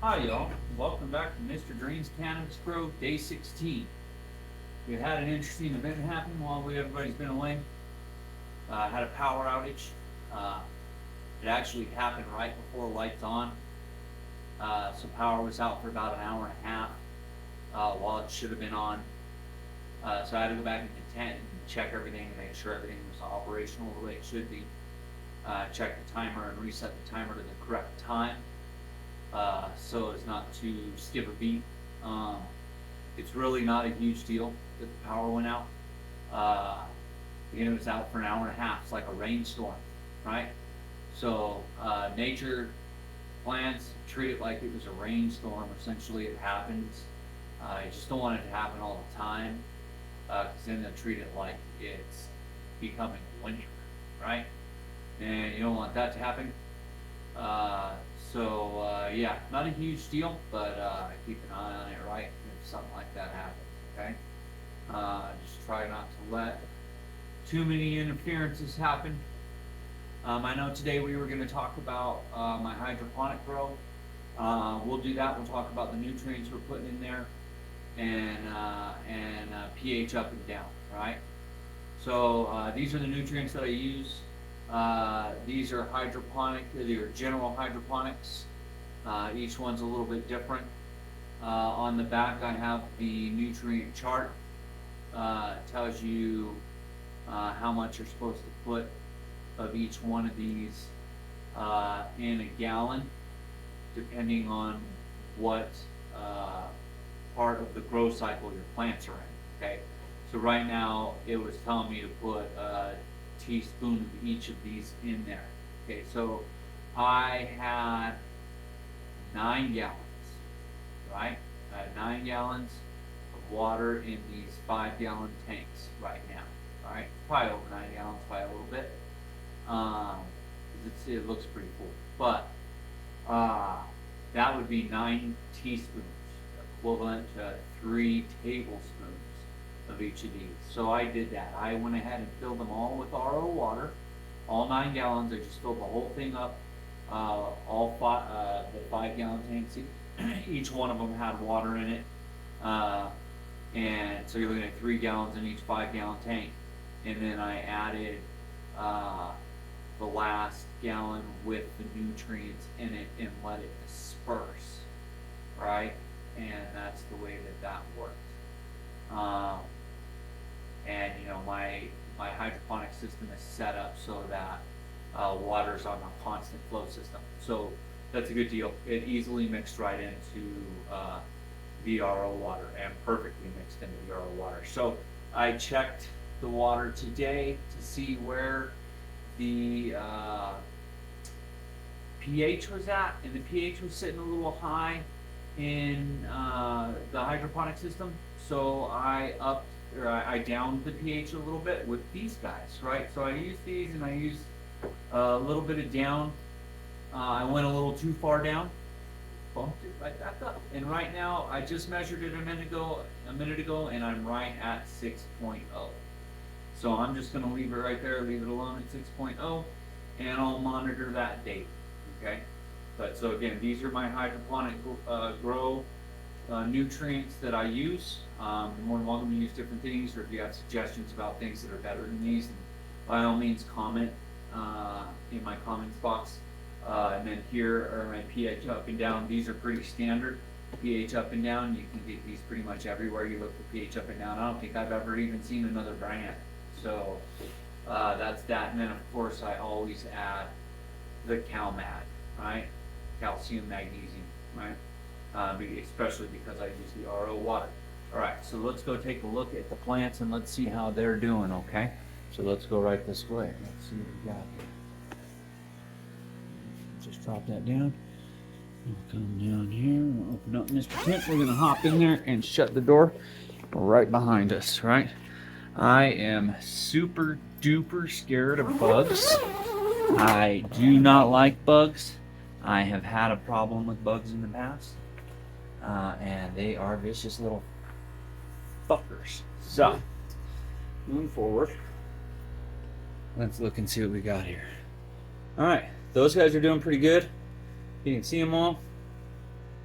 Hi y'all, welcome back to Mr. Dream's Cannabis Grow, day 16. We had an interesting event happen while everybody's been away. Had a power outage. Uh, it actually happened right before lights on. So power was out for about an hour and a half while it should have been on. So I had to go back into tent and check everything and make sure everything was operational the way it should be. Check the timer and reset the timer to the correct time. So as not to skip a beat. It's really not a huge deal that the power went out. It was out for an hour and a half. It's like a rainstorm, right? So nature plants treat it like it was a rainstorm. Essentially, it happens. You just don't want it to happen all the time, because then they'll treat it like it's becoming winter, right? And you don't want that to happen. Yeah, not a huge deal, but keep an eye on it, right? If something like that happens, okay? Just try not to let too many interferences happen. I know today we were going to talk about my hydroponic grow. We'll do that. We'll talk about the nutrients we're putting in there and pH up and down, right? So these are the nutrients that I use. These are hydroponic, they're general hydroponics. Each one's a little bit different. On the back I have the nutrient chart. Tells you how much you're supposed to put of each one of these in a gallon, depending on what part of the grow cycle your plants are in, okay? So right now it was telling me to put a teaspoon of each of these in there. Okay, so I had 9 gallons, right? I had 9 gallons of water in these 5-gallon tanks right now, right? Probably over 9 gallons, probably a little bit. It looks pretty full, but that would be 9 teaspoons, equivalent to 3 tablespoons of each of these. So I did that. I went ahead and filled them all with RO water, all 9 gallons. I just filled the whole thing up. All the 5-gallon tanks, each one of them had water in it. And so you're looking at 3 gallons in each 5-gallon tank. And then I added the last gallon with the nutrients in it and let it disperse, right? And that's the way that worked. And my hydroponic system is set up so that water's on a constant flow system. So that's a good deal. It easily mixed right into the RO water and perfectly mixed into the RO water. So I checked the water today to see where the pH was at, and the pH was sitting a little high in the hydroponic system. So I downed the pH a little bit with these guys, right? So I used these and I used a little bit of down. I went a little too far down, bumped it right back up. And right now, I just measured it a minute ago, and I'm right at 6.0. So I'm just gonna leave it right there, leave it alone at 6.0, and I'll monitor that date, okay? But so again, these are my hydroponic grow nutrients that I use. You're more than welcome to use different things, or if you have suggestions about things that are better than these, then by all means comment in my comments box. And then here are my pH up and down. These are pretty standard. pH up and down, you can get these pretty much everywhere you look for pH up and down. I don't think I've ever even seen another brand. So that's that. And then of course I always add the CalMag, right? Calcium, magnesium, right? Especially because I use the RO water. All right, so let's go take a look at the plants and let's see how they're doing, okay? So let's go right this way. Let's see what we got here. Just drop that down. We'll come down here. We'll open up Mr. Tent. We're gonna hop in there and shut the door right behind us, right? I am super duper scared of bugs. I do not like bugs. I have had a problem with bugs in the past. And they are vicious little fuckers. So, moving forward, let's look and see what we got here. Alright, those guys are doing pretty good. You can see them all.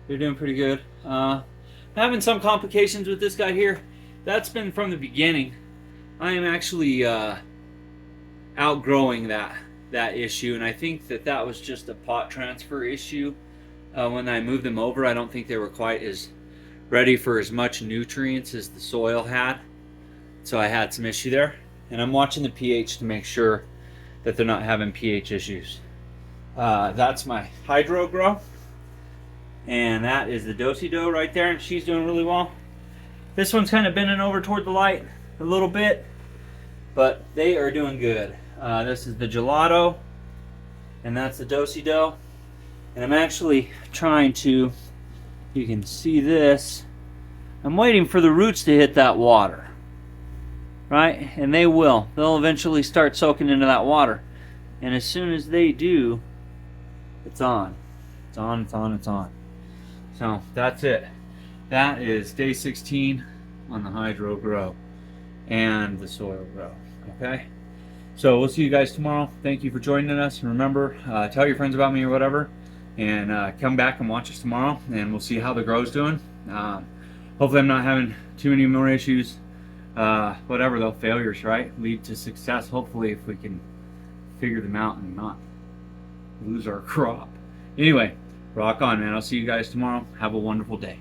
They're doing pretty good. Having some complications with this guy here. That's been from the beginning. I am actually outgrowing that issue, and I think that was just a pot transfer issue. When I moved them over, I don't think they were quite as ready for as much nutrients as the soil had, so I had some issue there. And I'm watching the pH to make sure that they're not having pH issues. That's my Hydro Grow, and that is the Do-si-do right there, and she's doing really well. This one's kind of bending over toward the light a little bit, but they are doing good. This is the Gelato, and that's the Do-si-do. And I'm actually trying to, you can see this, I'm waiting for the roots to hit that water, right? And they will. They'll eventually start soaking into that water. And as soon as they do, it's on. It's on, it's on, it's on. So that's it. That is day 16 on the Hydro Grow and the Soil Grow. Okay? So we'll see you guys tomorrow. Thank you for joining us. And remember, tell your friends about me or whatever. And come back and watch us tomorrow. And we'll see how the grow's doing. Hopefully I'm not having too many more issues. Whatever, though, failures, right, lead to success. Hopefully if we can figure them out and not lose our crop. Anyway, rock on, man. I'll see you guys tomorrow. Have a wonderful day.